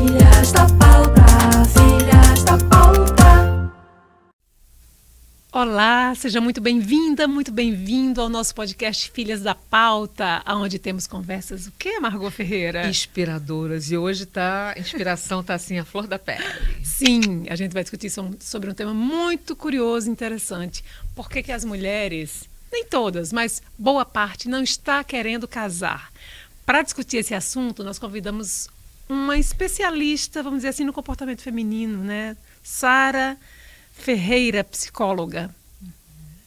Filhas da pauta, filhas da pauta. Olá, seja muito bem-vinda, muito bem-vindo ao nosso podcast Filhas da Pauta, onde temos conversas, o quê, Margot Ferreira? Inspiradoras. E hoje a inspiração está assim, a flor da pele. Sim, a gente vai discutir sobre um tema muito curioso e interessante. Por que as mulheres, nem todas, mas boa parte, não está querendo casar? Para discutir esse assunto, nós convidamos uma especialista, vamos dizer assim, no comportamento feminino, né? Sara Ferreira, psicóloga.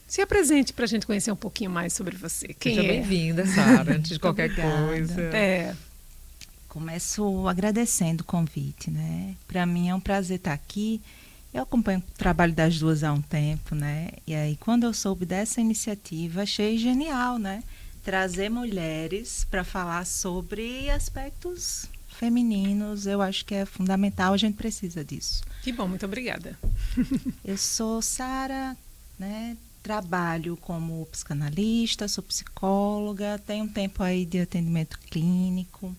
Se apresente para a gente conhecer um pouquinho mais sobre você. Quem Seja é? bem-vinda, Sara, antes de qualquer Obrigada. coisa. Começo agradecendo o convite, né? Para mim é um prazer estar aqui. Eu acompanho o trabalho das duas há um tempo, né? E aí, quando eu soube dessa iniciativa, achei genial, né? Trazer mulheres para falar sobre aspectos femininos. Eu acho que é fundamental, a gente precisa disso. Que bom, muito obrigada. Eu sou Sara, né? Trabalho como psicanalista, sou psicóloga, tenho um tempo aí de atendimento clínico.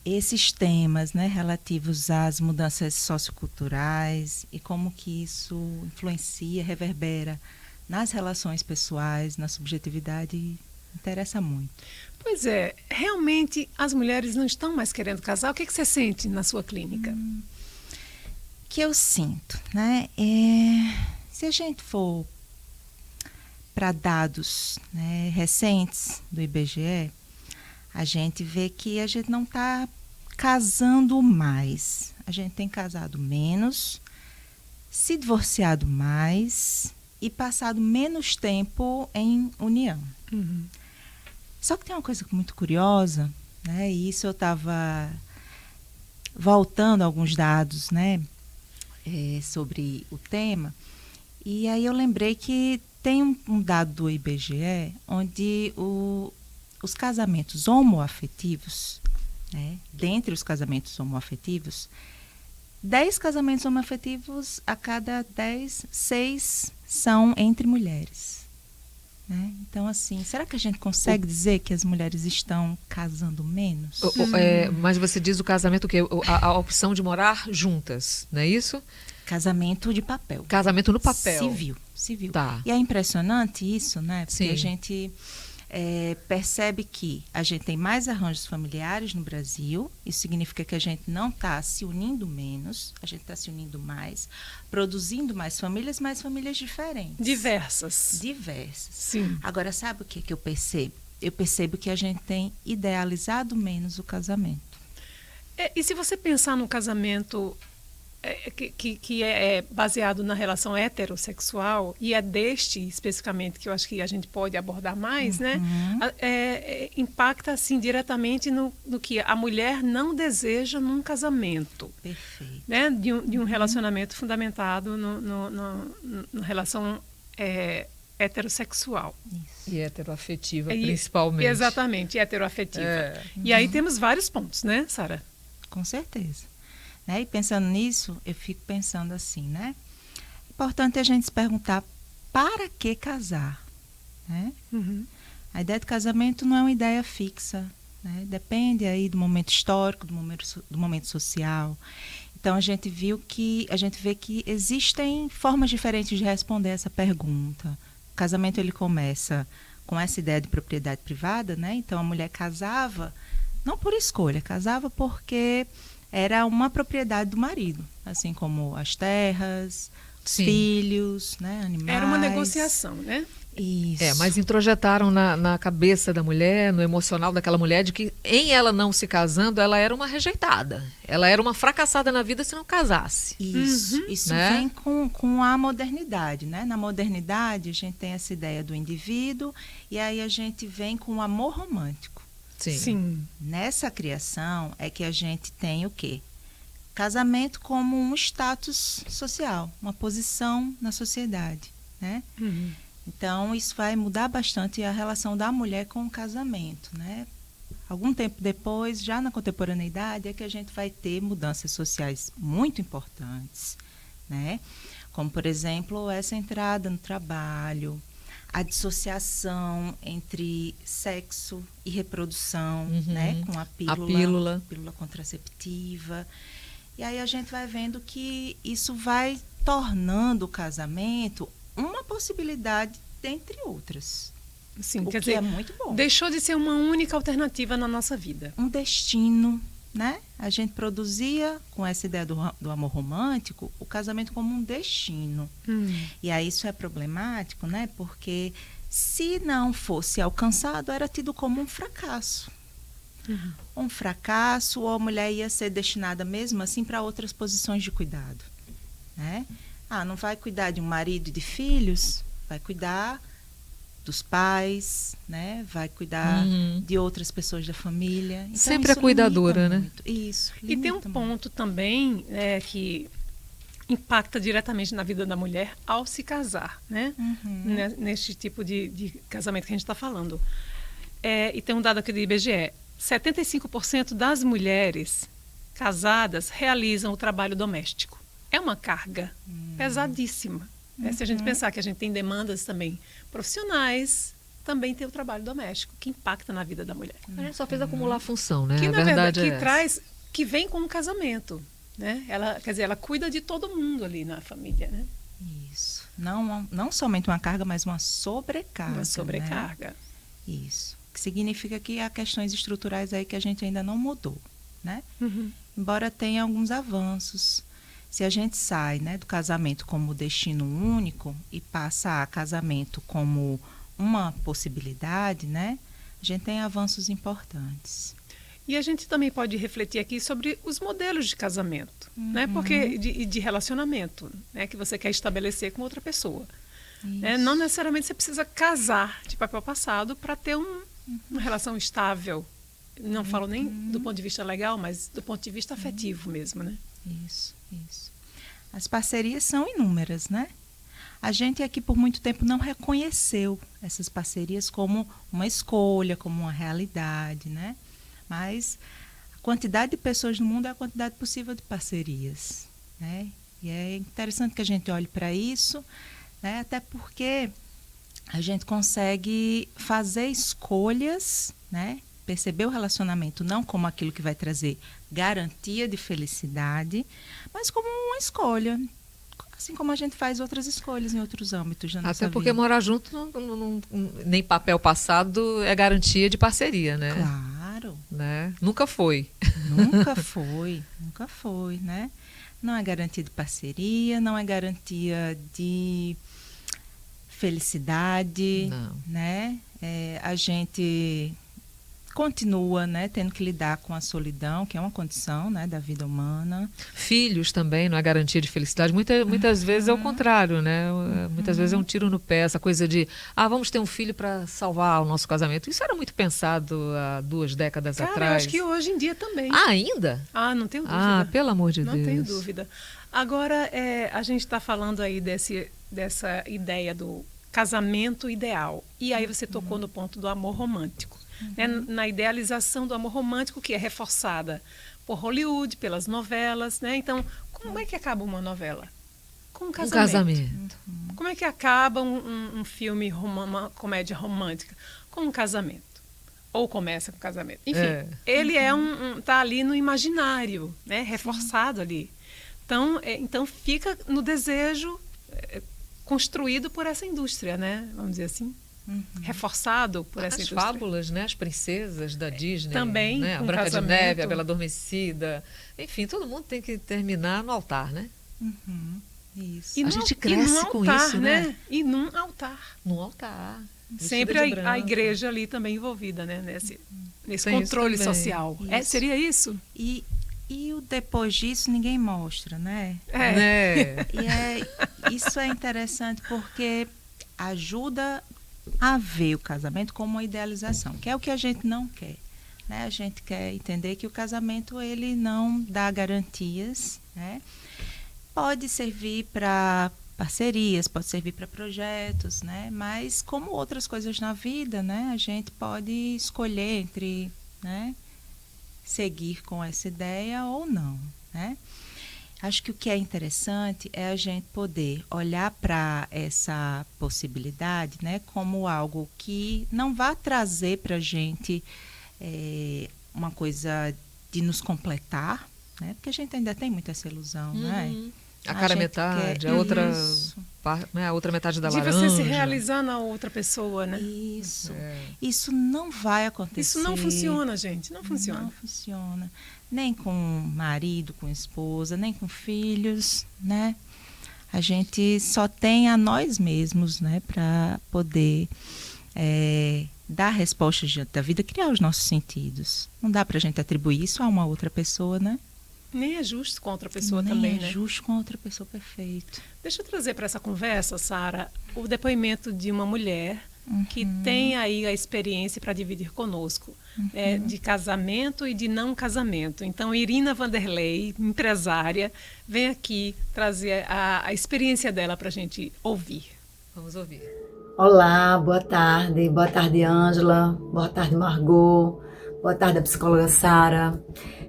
Esses temas, né, relativos às mudanças socioculturais e como que isso influencia, reverbera nas relações pessoais, na subjetividade, interessa muito. Pois é, realmente as mulheres não estão mais querendo casar. O que você sente na sua clínica? Que eu sinto, né? Se a gente for para dados, né, recentes do IBGE, a gente vê que a gente não está casando mais. A gente tem casado menos, se divorciado mais e passado menos tempo em união. Uhum. Só que tem uma coisa muito curiosa, né? E isso eu estava voltando a alguns dados, né, sobre o tema. E aí eu lembrei que tem um dado do IBGE onde os casamentos homoafetivos, né, dentre os casamentos homoafetivos, 10 casamentos homoafetivos a cada 10, 6 são entre mulheres. Né? Então, assim, será que a gente consegue dizer que as mulheres estão casando menos? Mas você diz o casamento, o quê? A opção de morar juntas, não é isso? Casamento de papel. Casamento no papel. Civil. Tá. E é impressionante isso, né? Porque Sim. a gente percebe que a gente tem mais arranjos familiares no Brasil. Isso significa que a gente não está se unindo menos, a gente está se unindo mais, produzindo mais famílias diferentes. Diversas. Sim. Agora, sabe o que eu percebo? Eu percebo que a gente tem idealizado menos o casamento. E se você pensar num casamento que é baseado na relação heterossexual, e é deste especificamente que eu acho que a gente pode abordar mais, né? Impacta assim diretamente no que a mulher não deseja num casamento. Perfeito. Né? De um relacionamento fundamentado na relação heterossexual. Isso. E heteroafetiva, principalmente. Exatamente, heteroafetiva. E aí temos vários pontos, né, Sara? Com certeza. Né? E pensando nisso, eu fico pensando assim, né? Importante a gente se perguntar para que casar, né? Uhum. A ideia de casamento não é uma ideia fixa, né? Depende aí do momento histórico, do momento social. Então a gente vê que existem formas diferentes de responder essa pergunta. O casamento ele começa com essa ideia de propriedade privada, né? Então a mulher casava não por escolha, casava porque era uma propriedade do marido, assim como as terras, os filhos, né, animais. Era uma negociação, né? Isso. Mas introjetaram na cabeça da mulher, no emocional daquela mulher, de que em ela não se casando, ela era uma rejeitada. Ela era uma fracassada na vida se não casasse. Isso né? Vem com a modernidade, né? Na modernidade, a gente tem essa ideia do indivíduo e aí a gente vem com o amor romântico. Sim. Nessa criação é que a gente tem o quê? Casamento como um status social, uma posição na sociedade, né? Uhum. Então, isso vai mudar bastante a relação da mulher com o casamento, né? Algum tempo depois, já na contemporaneidade, é que a gente vai ter mudanças sociais muito importantes, né? Como, por exemplo, essa entrada no trabalho, a dissociação entre sexo e reprodução, né? Com a pílula contraceptiva. E aí a gente vai vendo que isso vai tornando o casamento uma possibilidade dentre outras. Sim, O quer que dizer, é muito bom. deixou de ser uma única alternativa na nossa vida. Um destino, né? A gente produzia, com essa ideia do amor romântico, o casamento como um destino. E aí isso é problemático, né? Porque se não fosse alcançado, era tido como um fracasso. Um fracasso, ou a mulher ia ser destinada mesmo assim para outras posições de cuidado, né? Não vai cuidar de um marido e de filhos, vai cuidar dos pais, né? Vai cuidar de outras pessoas da família. Então, Sempre a isso cuidadora, limita né? muito. Isso. E tem um limita muito. ponto também que impacta diretamente na vida da mulher ao se casar, né? Neste tipo de casamento que a gente está falando. E tem um dado aqui do IBGE. 75% das mulheres casadas realizam o trabalho doméstico. É uma carga pesadíssima. Se a gente pensar que a gente tem demandas também profissionais, também tem o trabalho doméstico, que impacta na vida da mulher. A gente só fez acumular função, né? Que, A na verdade, é que essa. traz, que vem com o casamento, né? Ela, quer dizer, ela cuida de todo mundo ali na família, né? Isso. Não somente uma carga, mas uma sobrecarga. Uma sobrecarga. Né? Isso. Que significa que há questões estruturais aí que a gente ainda não mudou, né? Embora tenha alguns avanços. Se a gente sai, né, do casamento como destino único e passa a casamento como uma possibilidade, né? A gente tem avanços importantes. E a gente também pode refletir aqui sobre os modelos de casamento, né? Porque de relacionamento, né? Que você quer estabelecer com outra pessoa. Né? Não necessariamente você precisa casar de papel passado para ter uma relação estável. Não falo nem do ponto de vista legal, mas do ponto de vista afetivo mesmo, né? Isso. As parcerias são inúmeras, né? A gente aqui por muito tempo não reconheceu essas parcerias como uma escolha, como uma realidade, né? Mas a quantidade de pessoas no mundo é a quantidade possível de parcerias, né? E é interessante que a gente olhe para isso, né? Até porque a gente consegue fazer escolhas, né? Perceber o relacionamento não como aquilo que vai trazer garantia de felicidade, mas como uma escolha. Assim como a gente faz outras escolhas em outros âmbitos da nossa Até porque vida. morar junto, nem papel passado é garantia de parceria, né? Claro. Né? Nunca foi. Nunca foi, né? Não é garantia de parceria, não é garantia de felicidade, Não. né? A gente continua, né, tendo que lidar com a solidão, que é uma condição, né, da vida humana. Filhos também não é garantia de felicidade. Muitas vezes é o contrário, né? Muitas vezes é um tiro no pé, essa coisa de vamos ter um filho para salvar o nosso casamento. Isso era muito pensado há 2 décadas Cara, atrás. eu acho que hoje em dia também. Ainda? Não tenho dúvida. Pelo amor de Não Deus. tenho dúvida. Agora, a gente está falando aí dessa ideia do casamento ideal. E aí você tocou no ponto do amor romântico. Né? Na idealização do amor romântico, que é reforçada por Hollywood, pelas novelas. Né? Então, como é que acaba uma novela? Com um casamento. casamento. Como é que acaba um filme, uma comédia romântica? Com um casamento. Ou começa com casamento. Enfim, ele tá ali no imaginário, né? Reforçado ali. Então fica no desejo construído por essa indústria, né? Vamos dizer assim. Reforçado por essa indústria. As fábulas, né? As princesas da Disney. Também, né? A com Branca casamento. de Neve, a Bela Adormecida. Enfim, todo mundo tem que terminar no altar, né? Isso. A gente cresce com isso, né? E num altar. No altar. Sempre vestida de a branco. igreja ali também envolvida, né? Nesse Tem controle isso também. social. Isso. Seria isso? E o depois disso ninguém mostra, né? Né? Isso é interessante porque ajuda a ver o casamento como uma idealização, que é o que a gente não quer. Né? A gente quer entender que o casamento ele não dá garantias, né? Pode servir para parcerias, pode servir para projetos, né? Mas como outras coisas na vida, né? A gente pode escolher entre, né? Seguir com essa ideia ou não, né? Acho que o que é interessante é a gente poder olhar para essa possibilidade, né, como algo que não vai trazer para a gente uma coisa de nos completar, né, porque a gente ainda tem muita essa ilusão, né? A cara gente metade, quer a outra, isso. né, a outra metade da De laranja. você se realizar na outra pessoa, né? Isso. Isso não vai acontecer. Isso não funciona, gente. Não funciona. Não funciona. Nem com marido, com esposa, nem com filhos, né? A gente só tem a nós mesmos, né? Para poder dar respostas diante da vida, criar os nossos sentidos. Não dá para a gente atribuir isso a uma outra pessoa, né? Nem é justo com a outra pessoa Nem também, é né? justo com a outra pessoa, perfeito. Deixa eu trazer para essa conversa, Sara, o depoimento de uma mulher que tem aí a experiência para dividir conosco, de casamento e de não casamento. Então, Irina Vanderlei, empresária, vem aqui trazer a experiência dela para a gente ouvir. Vamos ouvir. Olá, boa tarde Ângela, boa tarde Margot, boa tarde a psicóloga Sara.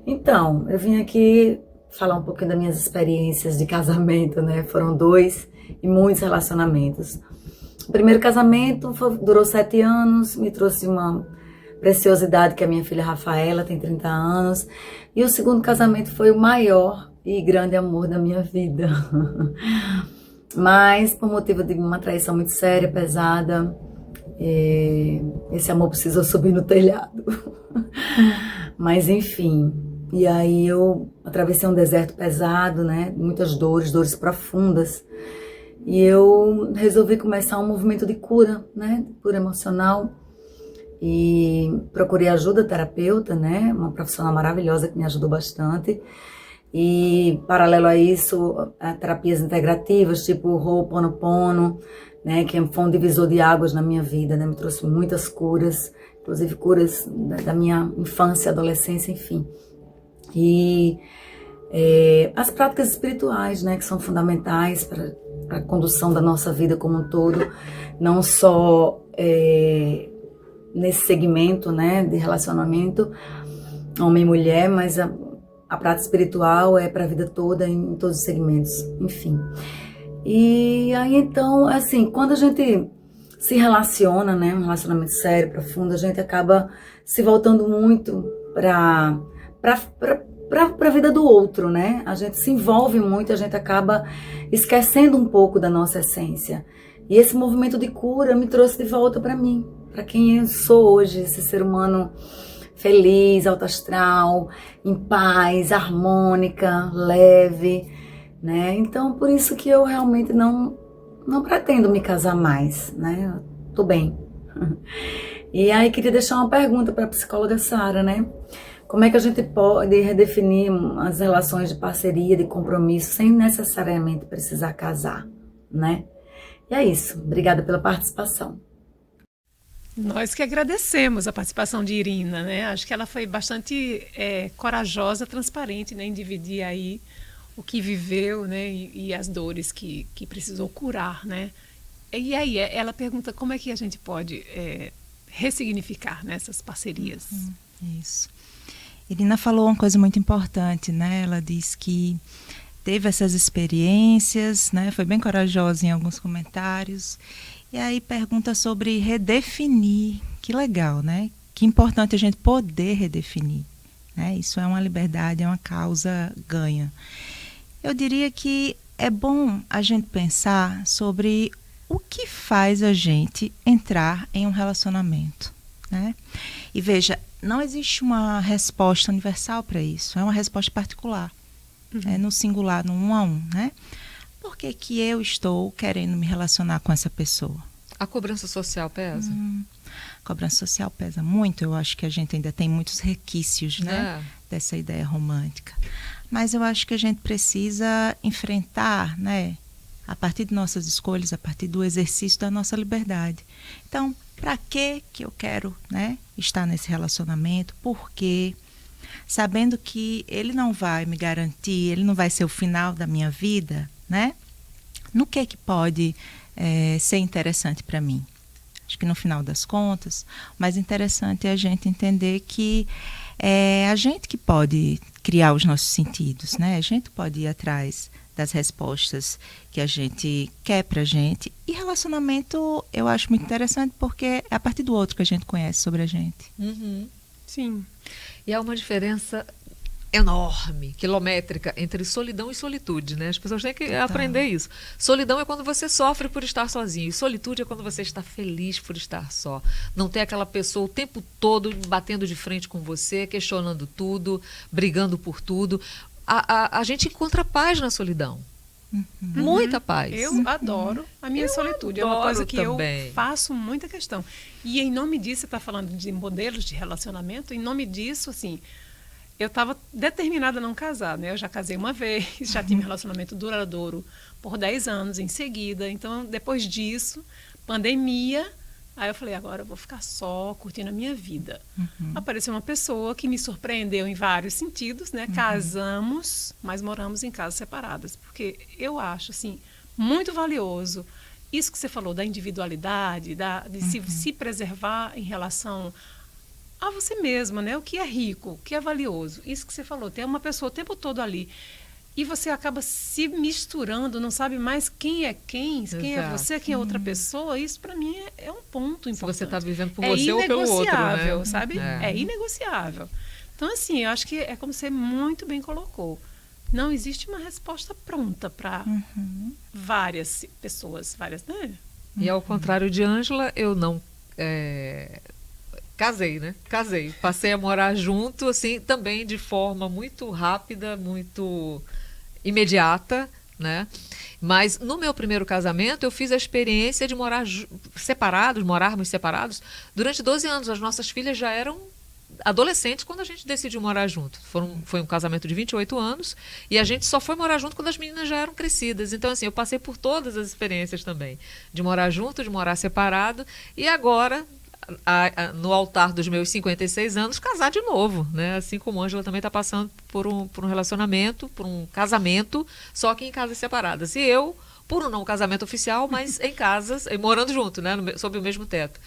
Então, eu vim aqui falar um pouquinho das minhas experiências de casamento, né? Foram 2 e muitos relacionamentos. O primeiro casamento durou 7 anos, me trouxe uma preciosidade que é a minha filha Rafaela, tem 30 anos. E o segundo casamento foi o maior e grande amor da minha vida. Mas, por motivo de uma traição muito séria, pesada, esse amor precisou subir no telhado. Mas, enfim, e aí eu atravessei um deserto pesado, né? Muitas dores profundas. E eu resolvi começar um movimento de cura, né? Cura emocional. E procurei ajuda terapeuta, né? Uma profissional maravilhosa que me ajudou bastante. E, paralelo a isso, terapias integrativas, tipo Ho'oponopono, né, que foi um divisor de águas na minha vida, né, me trouxe muitas curas, inclusive curas da minha infância, adolescência, enfim. E as práticas espirituais, né, que são fundamentais para a condução da nossa vida como um todo, não só nesse segmento, né, de relacionamento homem e mulher, mas a prática espiritual é para a vida toda, em todos os segmentos, enfim. E aí, então, assim, quando a gente se relaciona, né, um relacionamento sério, profundo, a gente acaba se voltando muito para a vida do outro, né? A gente se envolve muito, a gente acaba esquecendo um pouco da nossa essência. E esse movimento de cura me trouxe de volta para mim, para quem eu sou hoje, esse ser humano feliz, alto astral, em paz, harmônica, leve, né? Então, por isso que eu realmente não pretendo me casar mais, né? Eu tô bem. E aí, queria deixar uma pergunta para a psicóloga Sara, né? Como é que a gente pode redefinir as relações de parceria, de compromisso, sem necessariamente precisar casar, né? E é isso. Obrigada pela participação. Nós que agradecemos a participação de Irina, né? Acho que ela foi bastante corajosa, transparente, né? Em dividir aí o que viveu, né? E as dores que precisou curar, né? E aí ela pergunta como é que a gente pode ressignificar, né, essas parcerias. Isso. Irina falou uma coisa muito importante, né? Ela disse que teve essas experiências, né? Foi bem corajosa em alguns comentários. E aí pergunta sobre redefinir. Que legal, né? Que importante a gente poder redefinir, né? Isso é uma liberdade, é uma causa ganha. Eu diria que é bom a gente pensar sobre o que faz a gente entrar em um relacionamento, né? E veja, não existe uma resposta universal para isso, é uma resposta particular, no singular, no 1 a 1, né? Por que que eu estou querendo me relacionar com essa pessoa? A cobrança social pesa? A cobrança social pesa muito, eu acho que a gente ainda tem muitos requisitos, né, dessa ideia romântica. Mas eu acho que a gente precisa enfrentar, né, a partir de nossas escolhas, a partir do exercício da nossa liberdade. Então, para que eu quero, né, estar nesse relacionamento? Por quê? Sabendo que ele não vai me garantir, ele não vai ser o final da minha vida, né? No que pode ser interessante para mim? Acho que no final das contas, o mais interessante é a gente entender que é a gente que pode criar os nossos sentidos, né? A gente pode ir atrás das respostas que a gente quer pra gente. E relacionamento eu acho muito interessante porque é a partir do outro que a gente conhece sobre a gente. Sim. E há uma diferença enorme, quilométrica, entre solidão e solitude, né? As pessoas têm que aprender isso. Solidão é quando você sofre por estar sozinho. E solitude é quando você está feliz por estar só. Não tem aquela pessoa o tempo todo batendo de frente com você, questionando tudo, brigando por tudo. A gente encontra paz na solidão. Muita paz. Eu adoro a minha solitude. É uma coisa que também. eu faço muita questão. E em nome disso, você está falando de modelos de relacionamento, em nome disso, assim, eu estava determinada a não casar, né? Eu já casei uma vez, já tive um relacionamento duradouro por 10 anos em seguida. Então, depois disso, pandemia, aí eu falei, agora eu vou ficar só, curtindo a minha vida. Apareceu uma pessoa que me surpreendeu em vários sentidos, né? Casamos, mas moramos em casas separadas. Porque eu acho, assim, muito valioso isso que você falou da individualidade, de se preservar em relação a você mesma, né? O que é rico, o que é valioso. Isso que você falou, ter uma pessoa o tempo todo ali. E você acaba se misturando, não sabe mais quem é quem é Exato. você, quem é outra pessoa. Isso, para mim, é um ponto importante. Se você está vivendo por você ou pelo outro, né? Inegociável, sabe? É inegociável. Então, assim, eu acho que é como você muito bem colocou. Não existe uma resposta pronta para várias pessoas, várias, né? E ao contrário de Ângela, eu não casei, né? Casei. Passei a morar junto, assim, também de forma muito rápida, muito imediata, né? Mas no meu primeiro casamento, eu fiz a experiência de morar morarmos separados durante 12 anos. As nossas filhas já eram adolescentes quando a gente decidiu morar junto. Foi um casamento de 28 anos e a gente só foi morar junto quando as meninas já eram crescidas. Então, assim, eu passei por todas as experiências também. De morar junto, de morar separado e agora, no altar dos meus 56 anos, casar de novo, né? Assim como a Ângela também está passando por um relacionamento, por um casamento, só que em casas separadas. E eu, por um não casamento oficial, mas em casas, morando junto, né? Sob o mesmo teto.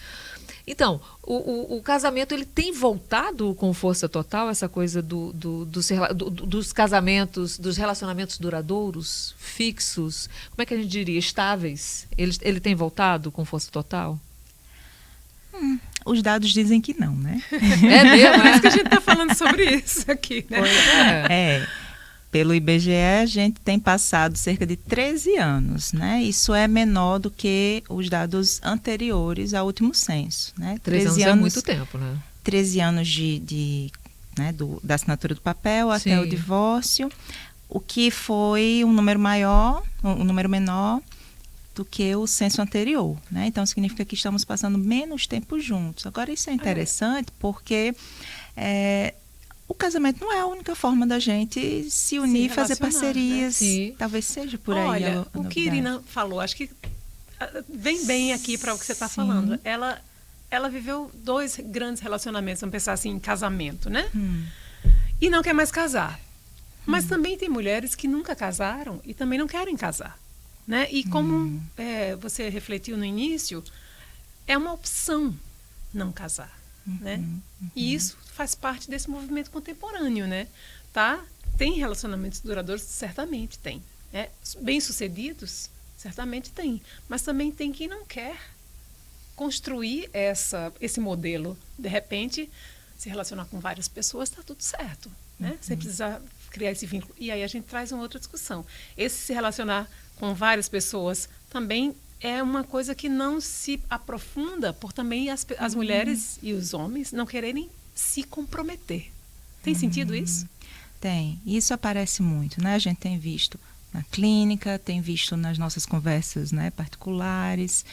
Então, o casamento, ele tem voltado com força total, essa coisa dos casamentos, dos relacionamentos duradouros, fixos, como é que a gente diria, estáveis? Ele tem voltado com força total? Os dados dizem que não, né? É mesmo, Por isso que a gente está falando sobre isso aqui, né? Pelo IBGE, a gente tem passado cerca de 13 anos, né? Isso é menor do que os dados anteriores ao último censo, né? 13 anos é muito tempo, né? 13 anos da assinatura do papel até o divórcio, o que foi um número menor do que o censo anterior, né? Então, significa que estamos passando menos tempo juntos. Agora, isso é interessante porque o casamento não é a única forma da gente se unir, fazer parcerias. Né? Talvez seja por aí. Olha, o que Irina falou, acho que vem bem aqui para o que você está falando. Ela viveu 2 grandes relacionamentos, vamos pensar assim, em casamento, né? E não quer mais casar. Mas também tem mulheres que nunca casaram e também não querem casar, né? E como você refletiu no início, é uma opção não casar, né? E isso faz parte desse movimento contemporâneo, né? Tá? Tem relacionamentos duradouros? Certamente tem. Bem-sucedidos? Certamente tem. Mas também tem quem não quer construir esse modelo. De repente, se relacionar com várias pessoas, está tudo certo, né? Sem precisar criar esse vínculo. E aí a gente traz uma outra discussão. Esse se relacionar com várias pessoas também é uma coisa que não se aprofunda por também as mulheres e os homens não quererem se comprometer. Tem sentido isso? Tem. Isso aparece muito, né? A gente tem visto na clínica, tem visto nas nossas conversas, né, particulares.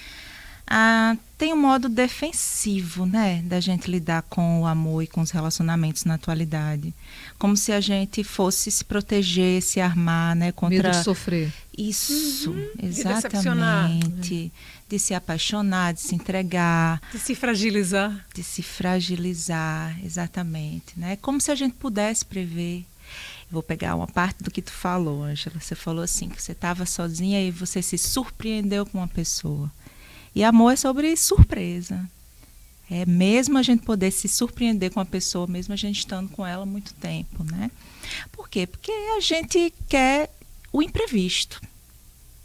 Tem um modo defensivo, né, da gente lidar com o amor e com os relacionamentos na atualidade. Como se a gente fosse se proteger, se armar, né, contra... Medo de sofrer. Isso, exatamente. De se apaixonar, de se entregar. De se fragilizar. De se fragilizar, exatamente. Né? Como se a gente pudesse prever. Vou pegar uma parte do que tu falou, Ângela. Você falou assim, que você estava sozinha e você se surpreendeu com uma pessoa. E amor é sobre surpresa. Mesmo a gente poder se surpreender com a pessoa, mesmo a gente estando com ela há muito tempo, né? Por quê? Porque a gente quer o imprevisto.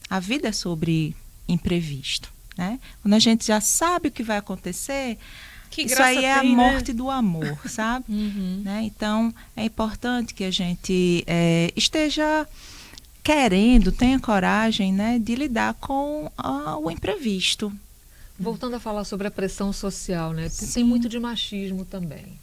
A vida é sobre imprevisto, né? Quando a gente já sabe o que vai acontecer, Que isso graça aí é tem, a né? morte do amor, sabe? Uhum. Né? Então, é importante que a gente esteja querendo, tenha coragem, né, de lidar com o imprevisto. Voltando a falar sobre a pressão social, né? Tem Sim. muito de machismo também.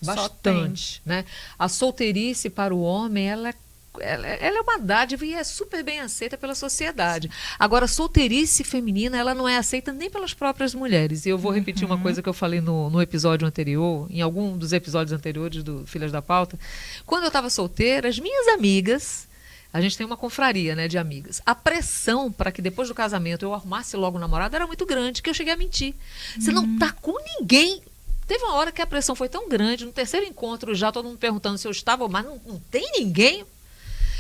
Só Bastante, né? A solteirice para o homem, ela é uma dádiva e é super bem aceita pela sociedade. Agora, a solteirice feminina, ela não é aceita nem pelas próprias mulheres. E eu vou repetir uma coisa que eu falei no episódio anterior, em algum dos episódios anteriores do Filhas da Pauta. Quando eu estava solteira, as minhas amigas, a gente tem uma confraria, né, de amigas. A pressão para que depois do casamento eu arrumasse logo o namorado era muito grande, que eu cheguei a mentir. Você não tá com ninguém. Teve uma hora que a pressão foi tão grande, no terceiro encontro já todo mundo perguntando se eu estava, mas não tem ninguém.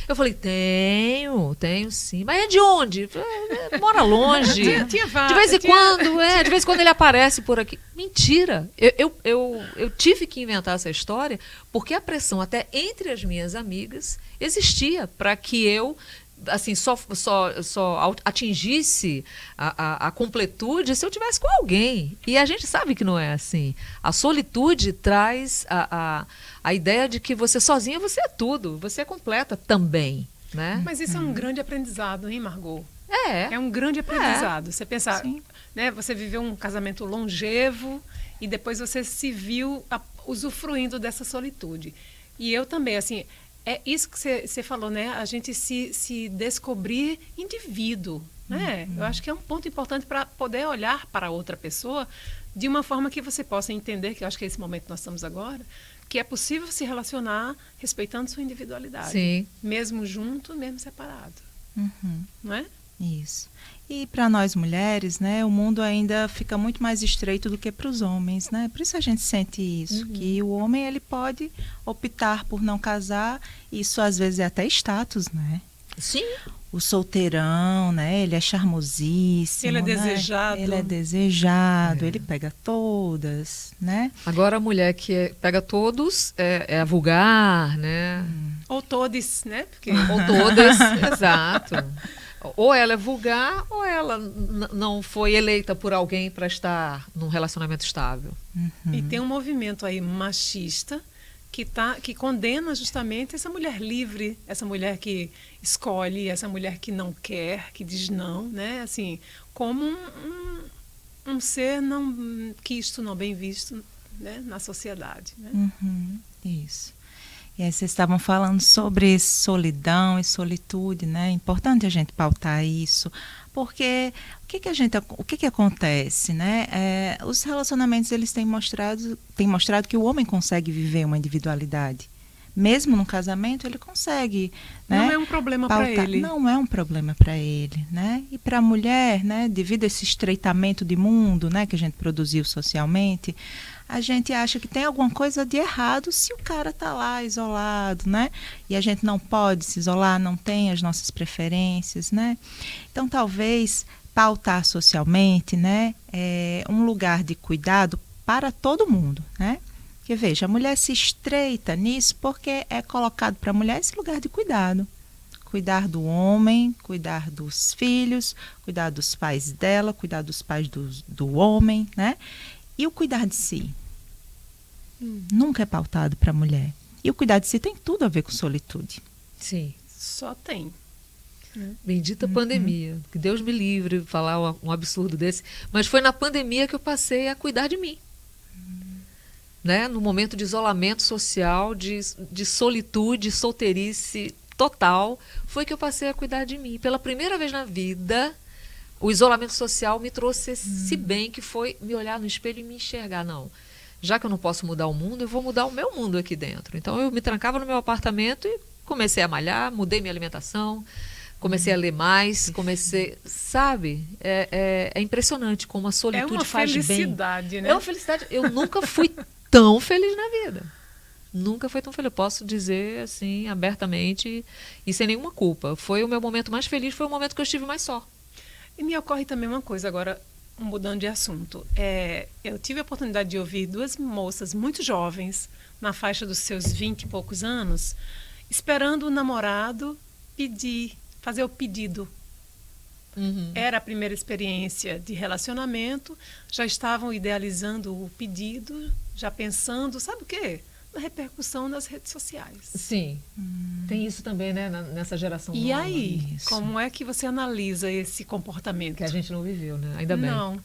Eu falei, tenho sim. Mas é de onde? Mora longe. Tinha vários, De vez em tinha- quando, de vez em quando ele aparece por aqui. Mentira. Eu tive que inventar essa história porque a pressão até entre as minhas amigas existia para que eu assim só atingisse a completude se eu tivesse com alguém. E a gente sabe que não é assim. A solitude traz a ideia de que você sozinha você é tudo, você é completa também, né? Mas isso é um grande aprendizado, hein, Margot? É. É um grande aprendizado. Você pensar, Sim. né? Você viveu um casamento longevo e depois você se viu usufruindo dessa solitude. E eu também, assim, é isso que você falou, né? A gente se descobrir indivíduo, né? Eu acho que é um ponto importante para poder olhar para outra pessoa de uma forma que você possa entender, que eu acho que é esse momento que nós estamos agora, que é possível se relacionar respeitando sua individualidade. Sim. Mesmo junto, mesmo separado. Uhum. Não é? Isso. E para nós mulheres, né, o mundo ainda fica muito mais estreito do que para os homens, né? Por isso a gente sente isso, que o homem ele pode optar por não casar, isso às vezes é até status, né? Sim. O solteirão, né? Ele é charmosíssimo, Ele é né? desejado. Ele é desejado, ele pega todas, né? Agora a mulher que pega todos é a vulgar, né? Ou todes, né? Porque Ou todas, exato. Ou ela é vulgar ou ela não foi eleita por alguém para estar num relacionamento estável. e tem um movimento aí machista que condena justamente essa mulher livre, essa mulher que escolhe, essa mulher que não quer, que diz não, né? Assim, como um ser não quisto, não bem visto, né? Na sociedade, né? Uhum, isso. E aí vocês estavam falando sobre solidão e solitude, né? É importante a gente pautar isso, porque o que acontece, né? Os relacionamentos eles têm mostrado que o homem consegue viver uma individualidade. Mesmo no casamento ele consegue, né? Não é um problema para pautar. ele. Não é um problema para ele, né? E para a mulher, né? Devido a esse estreitamento de mundo, né? Que a gente produziu socialmente, a gente acha que tem alguma coisa de errado se o cara está lá isolado, né? E a gente não pode se isolar, não tem as nossas preferências, né? Então, talvez pautar socialmente, né? É um lugar de cuidado para todo mundo, né? Porque, veja, a mulher se estreita nisso porque é colocado para a mulher esse lugar de cuidado. Cuidar do homem, cuidar dos filhos, cuidar dos pais dela, cuidar dos pais do homem, né? E o cuidar de si? Nunca é pautado para a mulher. E o cuidar de si tem tudo a ver com solitude. Sim. Só tem. Bendita pandemia. Que Deus me livre de falar um absurdo desse. Mas foi na pandemia que eu passei a cuidar de mim. Né? No momento de isolamento social, de solitude, solteirice total, foi que eu passei a cuidar de mim. Pela primeira vez na vida, o isolamento social me trouxe esse bem que foi me olhar no espelho e me enxergar. Não, já que eu não posso mudar o mundo, eu vou mudar o meu mundo aqui dentro. Então eu me trancava no meu apartamento e comecei a malhar, mudei minha alimentação, comecei a ler mais, sabe? É impressionante como a É solitude uma faz bem. felicidade, né? É uma felicidade. Eu nunca fui tão feliz na vida. Nunca fui tão feliz. Eu posso dizer assim, abertamente e sem nenhuma culpa. Foi o meu momento mais feliz, foi o momento que eu estive mais só. E me ocorre também uma coisa agora, mudando de assunto, eu tive a oportunidade de ouvir duas moças muito jovens, na faixa dos seus 20 e poucos anos, esperando o namorado fazer o pedido. Era a primeira experiência de relacionamento, já estavam idealizando o pedido, já pensando, sabe o quê? Na repercussão nas redes sociais. Sim. Tem isso também, né, nessa geração E nova. aí, Isso. como é que você analisa esse comportamento? Que a gente não viveu, né? Ainda bem. Não.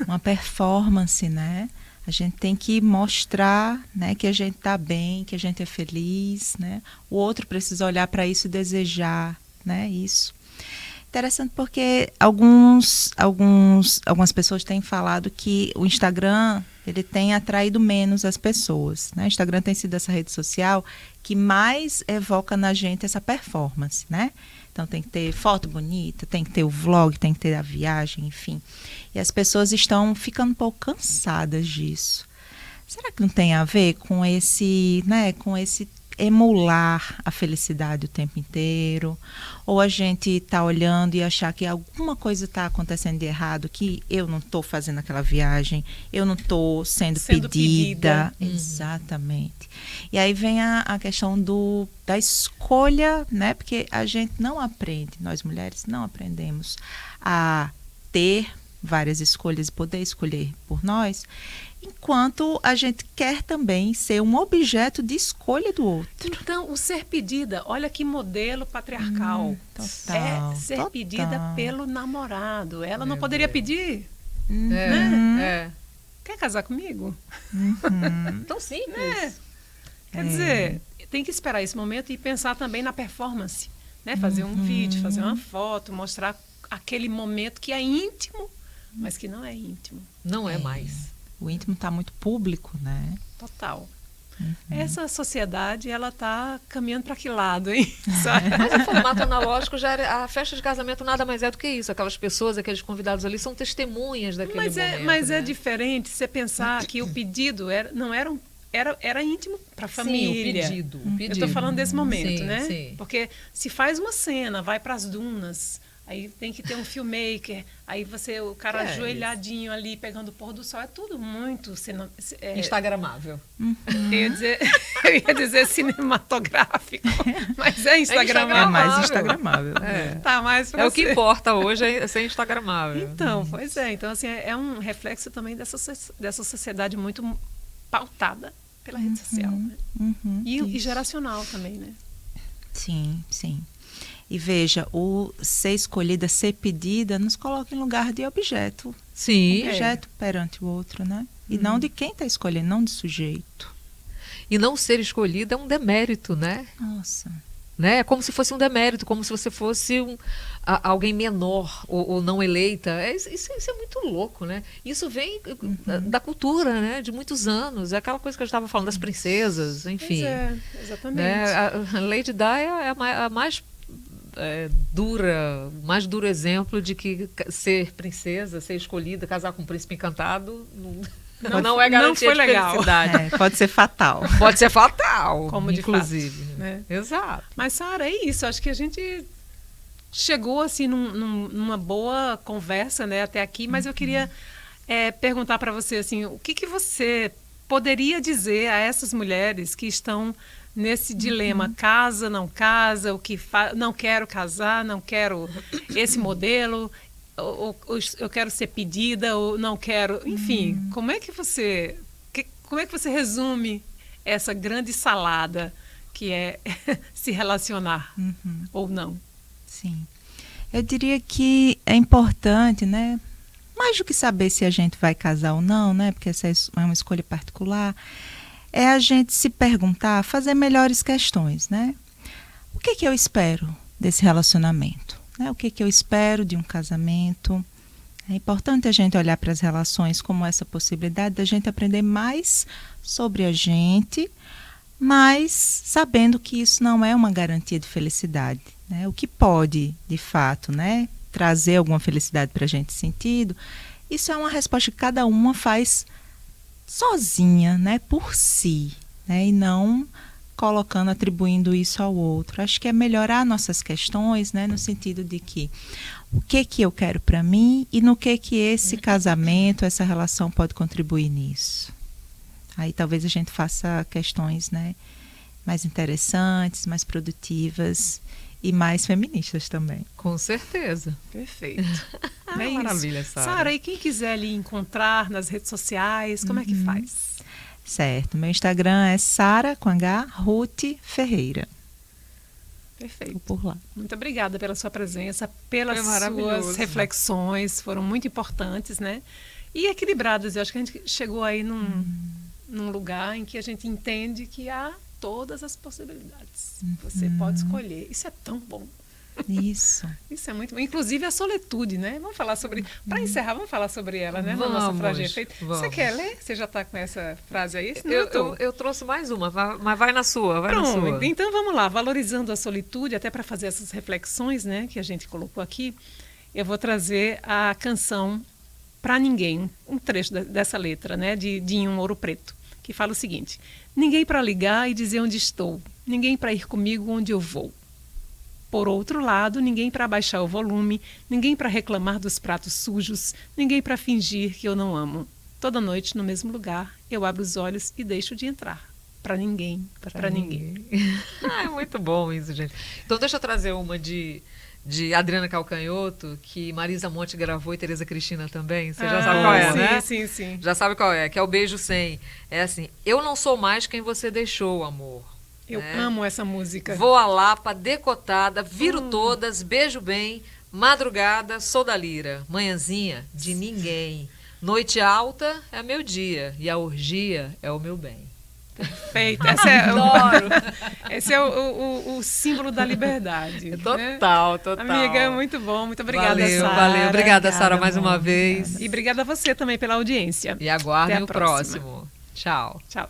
Uma performance, né? A gente tem que mostrar, né, que a gente está bem, que a gente é feliz, né? O outro precisa olhar para isso e desejar, né? Isso. Interessante porque algumas pessoas têm falado que o Instagram ele tem atraído menos as pessoas, né? O Instagram tem sido essa rede social que mais evoca na gente essa performance, né? Então tem que ter foto bonita, tem que ter o vlog, tem que ter a viagem, enfim. E as pessoas estão ficando um pouco cansadas disso. Será que não tem a ver com esse, né, com esse emular a felicidade o tempo inteiro? Ou a gente está olhando e achar que alguma coisa está acontecendo de errado, que eu não estou fazendo aquela viagem, eu não estou sendo pedida. Exatamente. E aí vem a questão da escolha, né? Porque a gente não aprende, nós mulheres não aprendemos a ter várias escolhas e poder escolher por nós, enquanto a gente quer também ser um objeto de escolha do outro. Então, o ser pedida, olha que modelo patriarcal. Total, É ser total. pedida pelo namorado. Ela não Meu poderia Deus. pedir? Quer casar comigo? Tão simples. Quer dizer, tem que esperar esse momento e pensar também na performance. Né? Fazer um vídeo, fazer uma foto, mostrar aquele momento que é íntimo, mas que não é íntimo. Não é mais. O íntimo está muito público, né? Total. Essa sociedade, ela está caminhando para que lado, hein? Sabe? Mas o formato analógico já era. A festa de casamento nada mais é do que isso. Aquelas pessoas, aqueles convidados ali são testemunhas daquele momento. Mas né? é diferente você pensar que o pedido era íntimo para a família. Sim, o pedido. Eu estou falando desse momento, Sim, né? sim. Porque se faz uma cena, vai para as dunas, aí tem que ter um filmmaker, aí o cara ajoelhadinho ali, pegando o pôr do sol, é tudo muito... Instagramável. Eu ia dizer cinematográfico, mas é instagramável. É mais instagramável. Tá mais pra É o que ser. importa hoje, é ser instagramável. Então, pois é. Então, assim, é um reflexo também dessa sociedade muito pautada pela rede social. Né? E geracional também, né? Sim, sim. E veja, o ser escolhida, ser pedida, nos coloca em lugar de objeto. Sim. Objeto perante o outro, né? E não de quem está escolhendo, não de sujeito. E não ser escolhida é um demérito, né? Nossa. É como se fosse um demérito, como se você fosse alguém menor ou não eleita. Isso é muito louco, né? Isso vem da cultura, né? De muitos anos. É aquela coisa que eu estava falando das princesas, enfim. Pois é, exatamente. Né? A Lady Di é a mais dura, o mais duro exemplo de que ser princesa, ser escolhida, casar com um príncipe encantado não é garantia foi de legal. felicidade. Pode ser fatal. Pode ser fatal, Como de inclusive. fato, né? Exato. Mas, Sara, é isso. Acho que a gente chegou assim numa boa conversa, né, até aqui, mas eu queria perguntar para você assim, o que você poderia dizer a essas mulheres que estão nesse dilema, casa, não casa, não quero casar, não quero esse modelo, ou eu quero ser pedida, ou não quero, enfim, como é que você resume essa grande salada que é se relacionar ou não? Sim. Eu diria que é importante, né? Mais do que saber se a gente vai casar ou não, né? Porque essa é uma escolha particular. É a gente se perguntar, fazer melhores questões, né? O que eu espero desse relacionamento? Né? O que eu espero de um casamento? É importante a gente olhar para as relações como essa possibilidade da gente aprender mais sobre a gente, mas sabendo que isso não é uma garantia de felicidade. Né? O que pode, de fato, né, trazer alguma felicidade para a gente sentido, isso é uma resposta que cada uma faz sozinha, né, por si, né, e não atribuindo isso ao outro. Acho que é melhorar nossas questões, né, no sentido de que o que eu quero para mim e no que esse casamento, essa relação pode contribuir nisso. Aí talvez a gente faça questões, né, mais interessantes, mais produtivas e mais feministas também. Com certeza. Perfeito. É isso. Maravilha, Sara. Sara, e quem quiser lhe encontrar nas redes sociais, como é que faz? Certo. Meu Instagram é Sara, com H, Ruth Ferreira. Perfeito. Por lá. Muito obrigada pela sua presença, pelas Foi maravilhoso. suas reflexões, foram muito importantes, né? E equilibradas. Eu acho que a gente chegou aí num lugar em que a gente entende que há todas as possibilidades. Você pode escolher. Isso é tão bom. Isso. Isso é muito bom. Inclusive a solitude, né? Vamos falar sobre... Para encerrar, vamos falar sobre ela, né? Na nossa frase de efeito. Você quer ler? Você já está com essa frase aí? Eu trouxe mais uma, mas vai na sua, vai na Pronto, sua. então vamos lá. Valorizando a solitude, até para fazer essas reflexões, né? Que a gente colocou aqui, eu vou trazer a canção Pra Ninguém, um trecho dessa letra, né? De Dinho Ouro Preto, que fala o seguinte: ninguém para ligar e dizer onde estou, ninguém para ir comigo onde eu vou. Por outro lado, ninguém para baixar o volume, ninguém para reclamar dos pratos sujos, ninguém para fingir que eu não amo. Toda noite, no mesmo lugar, eu abro os olhos e deixo de entrar. Para ninguém, para ninguém. É muito bom isso, gente. Então deixa eu trazer uma de Adriana Calcanhoto, que Marisa Monte gravou e Tereza Cristina também. Você já sabe qual é, sim, né? Sim. Já sabe qual é, que é o Beijo Sem. É assim: eu não sou mais quem você deixou, amor. Eu amo essa música. Vou à Lapa, decotada, viro todas, beijo bem, madrugada, sou da lira, manhãzinha, de ninguém. Noite alta é meu dia e a orgia é o meu bem. Perfeito. Adoro. Esse é o símbolo da liberdade. Total, né? total. Amiga, muito bom. Muito obrigada, valeu, Sara. Valeu, obrigada, Sara, mais uma vez. E obrigada a você também pela audiência. E aguardem Até a o próxima. próximo. Tchau. Tchau.